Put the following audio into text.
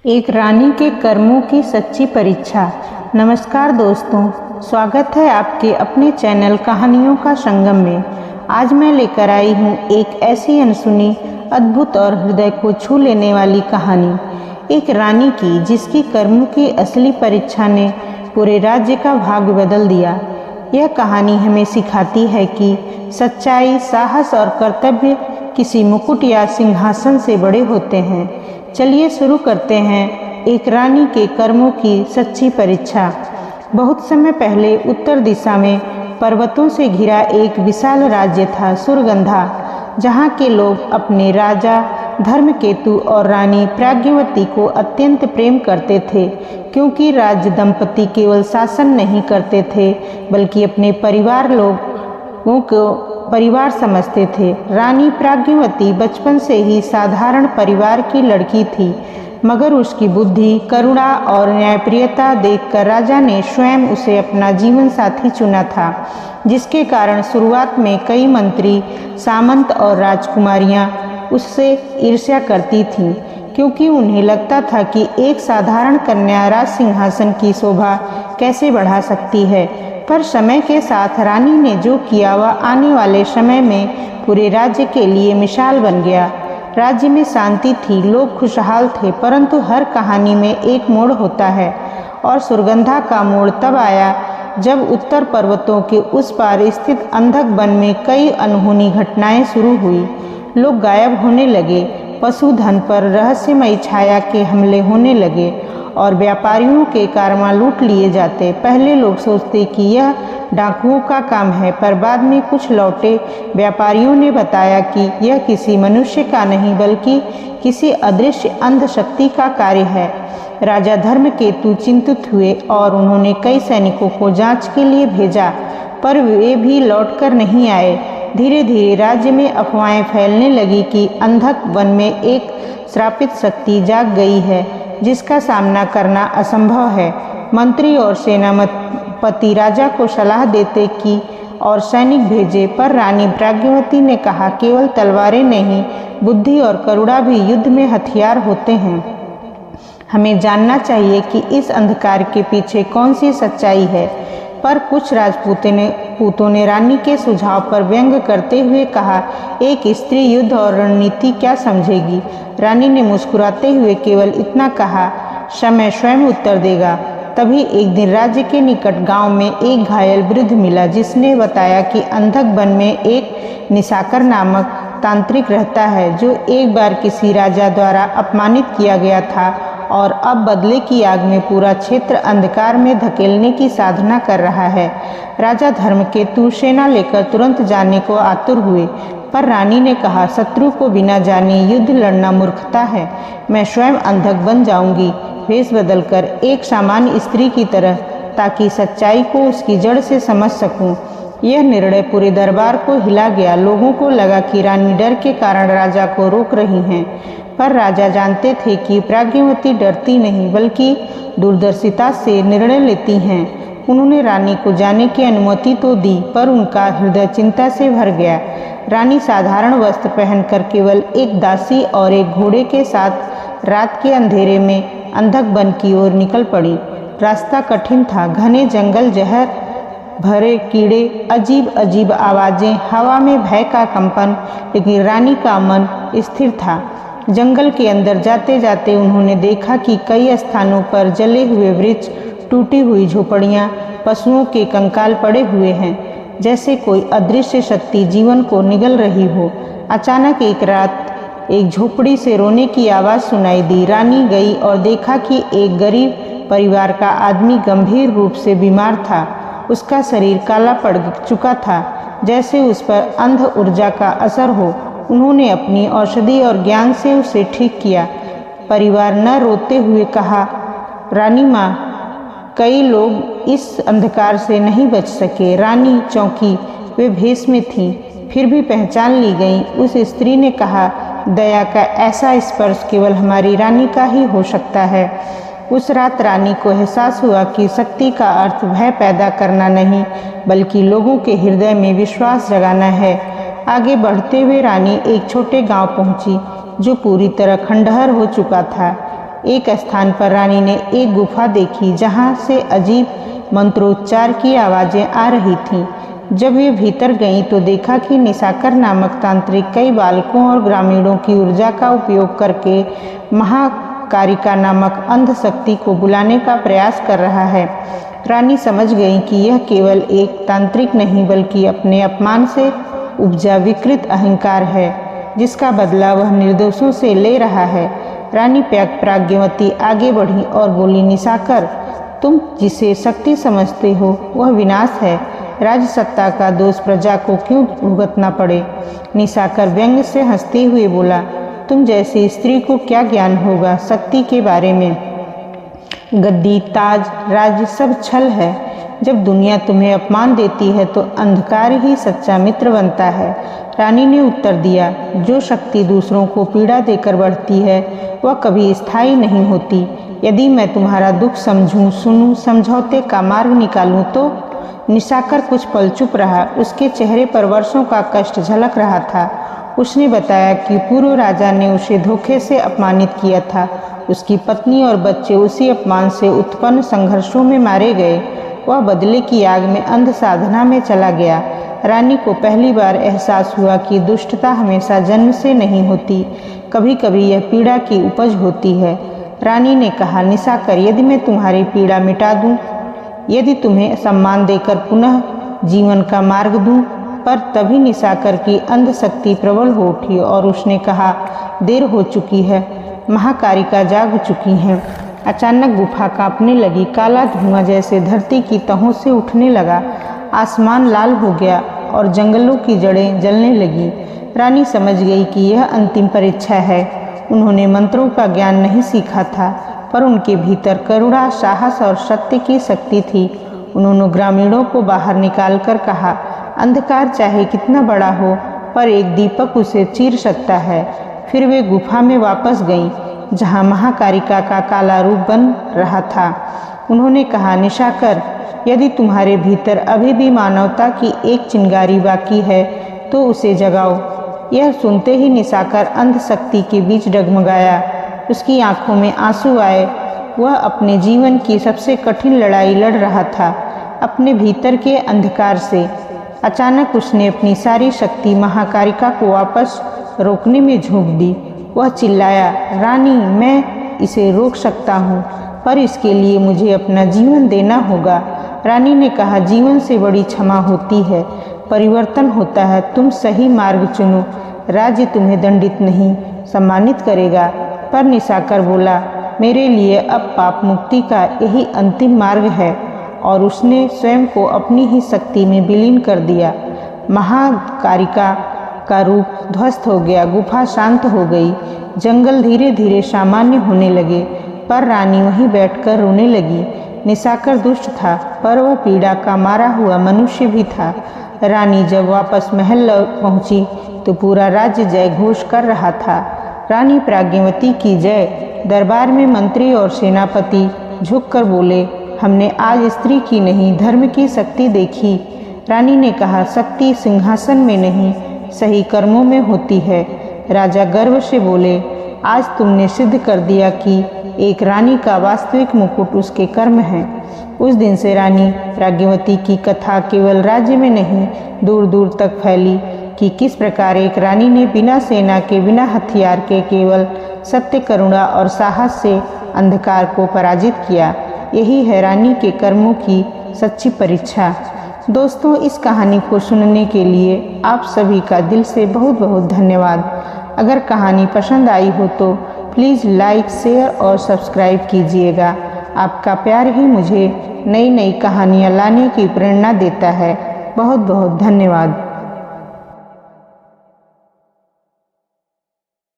एक रानी के कर्मों की सच्ची परीक्षा। नमस्कार दोस्तों, स्वागत है आपके अपने चैनल कहानियों का संगम में। आज मैं लेकर आई हूँ एक ऐसी अनसुनी, अद्भुत और हृदय को छू लेने वाली कहानी, एक रानी की जिसकी कर्मों की असली परीक्षा ने पूरे राज्य का भाग्य बदल दिया। यह कहानी हमें सिखाती है कि सच्चाई, साहस और कर्तव्य किसी मुकुट या सिंहासन से बड़े होते हैं। चलिए शुरू करते हैं एक रानी के कर्मों की सच्ची परीक्षा। बहुत समय पहले उत्तर दिशा में पर्वतों से घिरा एक विशाल राज्य था, सुरगंधा, जहाँ के लोग अपने राजा धर्मकेतु और रानी प्राग्यवती को अत्यंत प्रेम करते थे, क्योंकि राज दंपति केवल शासन नहीं करते थे बल्कि अपने लोगों को परिवार समझते थे। रानी प्राग्यवती बचपन से ही साधारण परिवार की लड़की थी, मगर उसकी बुद्धि, करुणा और न्यायप्रियता देखकर राजा ने स्वयं उसे अपना जीवन साथी चुना था, जिसके कारण शुरुआत में कई मंत्री, सामंत और राजकुमारियां उससे ईर्ष्या करती थीं, क्योंकि उन्हें लगता था कि एक साधारण कन्या राज सिंहासन की शोभा कैसे बढ़ा सकती है। पर समय के साथ रानी ने जो किया वह आने वाले समय में पूरे राज्य के लिए मिसाल बन गया। राज्य में शांति थी, लोग खुशहाल थे, परंतु हर कहानी में एक मोड़ होता है, और सुरगंधा का मोड़ तब आया जब उत्तर पर्वतों के उस पार स्थित अंधक वन में कई अनहोनी घटनाएं शुरू हुई। लोग गायब होने लगे, पशुधन पर रहस्यमयी छाया के हमले होने लगे और व्यापारियों के कारवां लूट लिए जाते। पहले लोग सोचते कि यह डाकुओं का काम है, पर बाद में कुछ लौटे व्यापारियों ने बताया कि यह किसी मनुष्य का नहीं बल्कि किसी अदृश्य अंध शक्ति का कार्य है। राजा धर्मकेतु चिंतित हुए और उन्होंने कई सैनिकों को जांच के लिए भेजा, पर वे भी लौटकर नहीं आए। धीरे धीरे राज्य में अफवाहें फैलने लगी कि अंधक वन में एक श्रापित शक्ति जाग गई है, जिसका सामना करना असंभव है। मंत्री और सेनापति राजा को सलाह देते कि और सैनिक भेजे, पर रानी प्राग्यवती ने कहा, केवल तलवारें नहीं, बुद्धि और करुणा भी युद्ध में हथियार होते हैं। हमें जानना चाहिए कि इस अंधकार के पीछे कौन सी सच्चाई है। पर कुछ राजपूतों ने रानी के सुझाव पर व्यंग करते हुए कहा, एक स्त्री युद्ध और रणनीति क्या समझेगी। रानी ने मुस्कुराते हुए केवल इतना कहा, समय स्वयं उत्तर देगा। तभी एक दिन राज्य के निकट गांव में एक घायल वृद्ध मिला, जिसने बताया कि अंधक वन में एक निशाकर नामक तांत्रिक रहता है, जो एक बार किसी राजा द्वारा अपमानित किया गया था और अब बदले की आग में पूरा क्षेत्र अंधकार में धकेलने की साधना कर रहा है। राजा धर्मकेतु सेना लेकर तुरंत जाने को आतुर हुए, पर रानी ने कहा, शत्रु को बिना जाने युद्ध लड़ना मूर्खता है। मैं स्वयं अंधक बन जाऊंगी, वेश बदलकर एक सामान्य स्त्री की तरह, ताकि सच्चाई को उसकी जड़ से समझ सकूं। यह निर्णय पूरे दरबार को हिला गया। लोगों को लगा कि रानी डर के कारण राजा को रोक रही हैं, पर राजा जानते थे कि प्राग्यवती डरती नहीं बल्कि दूरदर्शिता से निर्णय लेती हैं। उन्होंने रानी को जाने की अनुमति तो दी, पर उनका हृदय चिंता से भर गया। रानी साधारण वस्त्र पहनकर केवल एक दासी और एक घोड़े के साथ रात के अंधेरे में अंधक वन की ओर निकल पड़ी। रास्ता कठिन था, घने जंगल, जहर भरे कीड़े, अजीब अजीब आवाजें, हवा में भय का कंपन, लेकिन रानी का मन स्थिर था। जंगल के अंदर जाते जाते उन्होंने देखा कि कई स्थानों पर जले हुए वृक्ष, टूटी हुई झोपड़ियां, पशुओं के कंकाल पड़े हुए हैं, जैसे कोई अदृश्य शक्ति जीवन को निगल रही हो। अचानक एक रात एक झोपड़ी से रोने की आवाज़ सुनाई दी। रानी गई और देखा कि एक गरीब परिवार का आदमी गंभीर रूप से बीमार था। उसका शरीर काला पड़ चुका था, जैसे उस पर अंध ऊर्जा का असर हो। उन्होंने अपनी औषधि और ज्ञान से उसे ठीक किया। परिवार न रोते हुए कहा, रानी माँ, कई लोग इस अंधकार से नहीं बच सके। रानी चौंकी, वे भेष में थीं, फिर भी पहचान ली गई। उस स्त्री ने कहा, दया का ऐसा स्पर्श केवल हमारी रानी का ही हो सकता है। उस रात रानी को एहसास हुआ कि शक्ति का अर्थ भय पैदा करना नहीं, बल्कि लोगों के हृदय में विश्वास जगाना है। आगे बढ़ते हुए रानी एक छोटे गांव पहुंची, जो पूरी तरह खंडहर हो चुका था। एक स्थान पर रानी ने एक गुफा देखी जहाँ से अजीब मंत्रोच्चार की आवाज़ें आ रही थीं। जब वे भीतर गईं तो देखा कि निशाकर नामक तांत्रिक कई बालकों और ग्रामीणों की ऊर्जा का उपयोग करके महाकारिका नामक अंध शक्ति को बुलाने का प्रयास कर रहा है। रानी समझ गई कि यह केवल एक तांत्रिक नहीं बल्कि अपने अपमान से उपजा विकृत अहंकार है, जिसका बदला वह निर्दोषों से ले रहा है। रानी प्राग्यवती आगे बढ़ी और बोली, निशाकर, तुम जिसे शक्ति समझते हो वह विनाश है। राज सत्ता का दोष प्रजा को क्यों भुगतना पड़े? निशाकर व्यंग से हंसते हुए बोला, तुम जैसी स्त्री को क्या ज्ञान होगा शक्ति के बारे में? गद्दी, ताज, राज्य सब छल है। जब दुनिया तुम्हें अपमान देती है तो अंधकार ही सच्चा मित्र बनता है। रानी ने उत्तर दिया, जो शक्ति दूसरों को पीड़ा देकर बढ़ती है वह कभी स्थायी नहीं होती। यदि मैं तुम्हारा दुख समझूं, सुनूं, समझौते का मार्ग निकालूं तो? निशाकर कुछ पल चुप रहा। उसके चेहरे पर वर्षों का कष्ट झलक रहा था। उसने बताया कि पूर्व राजा ने उसे धोखे से अपमानित किया था। उसकी पत्नी और बच्चे उसी अपमान से उत्पन्न संघर्षों में मारे गए। वह बदले की आग में अंध साधना में चला गया। रानी को पहली बार एहसास हुआ कि दुष्टता हमेशा जन्म से नहीं होती, कभी कभी यह पीड़ा की उपज होती है। रानी ने कहा, निशाकर, यदि मैं तुम्हारी पीड़ा मिटा दूं, यदि तुम्हें सम्मान देकर पुनः जीवन का मार्ग दूं, पर तभी निशाकर की अंध शक्ति प्रबल हो उठी और उसने कहा, देर हो चुकी है, महाकारिका जाग चुकी हैं। अचानक गुफा कांपने लगी। काला धुआं जैसे धरती की तहों से उठने लगा। आसमान लाल हो गया और जंगलों की जड़ें जलने लगी। रानी समझ गई कि यह अंतिम परीक्षा है। उन्होंने मंत्रों का ज्ञान नहीं सीखा था, पर उनके भीतर करुणा, साहस और सत्य की शक्ति थी। उन्होंने ग्रामीणों को बाहर निकालकर कहा, अंधकार चाहे कितना बड़ा हो, पर एक दीपक उसे चीर सकता है। फिर वे गुफा में वापस गईं, जहां महाकारिका का काला रूप बन रहा था। उन्होंने कहा, निशाकर, यदि तुम्हारे भीतर अभी भी मानवता की एक चिंगारी बाकी है तो उसे जगाओ। यह सुनते ही निशाकर अंध शक्ति के बीच डगमगाया। उसकी आंखों में आंसू आए। वह अपने जीवन की सबसे कठिन लड़ाई लड़ रहा था, अपने भीतर के अंधकार से। अचानक उसने अपनी सारी शक्ति महाकारिका को वापस रोकने में झोंक दी। वह चिल्लाया, रानी, मैं इसे रोक सकता हूँ, पर इसके लिए मुझे अपना जीवन देना होगा। रानी ने कहा, जीवन से बड़ी क्षमा होती है, परिवर्तन होता है। तुम सही मार्ग चुनो, राज्य तुम्हें दंडित नहीं, सम्मानित करेगा। पर निशाकर बोला, मेरे लिए अब पाप मुक्ति का यही अंतिम मार्ग है। और उसने स्वयं को अपनी ही शक्ति में विलीन कर दिया। महाकारिका का रूप ध्वस्त हो गया। गुफा शांत हो गई। जंगल धीरे धीरे सामान्य होने लगे, पर रानी वहीं बैठकर रोने लगी। निशाकर दुष्ट था, पर वह पीड़ा का मारा हुआ मनुष्य भी था। रानी जब वापस महल पहुंची तो पूरा राज्य जय घोष कर रहा था। रानी प्राग्यवती की जय। दरबार में मंत्री और सेनापति झुककर बोले, हमने आज स्त्री की नहीं, धर्म की शक्ति देखी। रानी ने कहा, शक्ति सिंहासन में नहीं, सही कर्मों में होती है। राजा गर्व से बोले, आज तुमने सिद्ध कर दिया कि एक रानी का वास्तविक मुकुट उसके कर्म है। उस दिन से रानी प्राग्यवती की कथा केवल राज्य में नहीं, दूर दूर तक फैली कि किस प्रकार एक रानी ने बिना सेना के, बिना हथियार के, केवल सत्य, करुणा और साहस से अंधकार को पराजित किया। यही है रानी के कर्मों की सच्ची परीक्षा। दोस्तों, इस कहानी को सुनने के लिए आप सभी का दिल से बहुत बहुत धन्यवाद। अगर कहानी पसंद आई हो तो प्लीज़ लाइक, शेयर और सब्सक्राइब कीजिएगा। आपका प्यार ही मुझे नई नई कहानियाँ लाने की प्रेरणा देता है। बहुत बहुत धन्यवाद।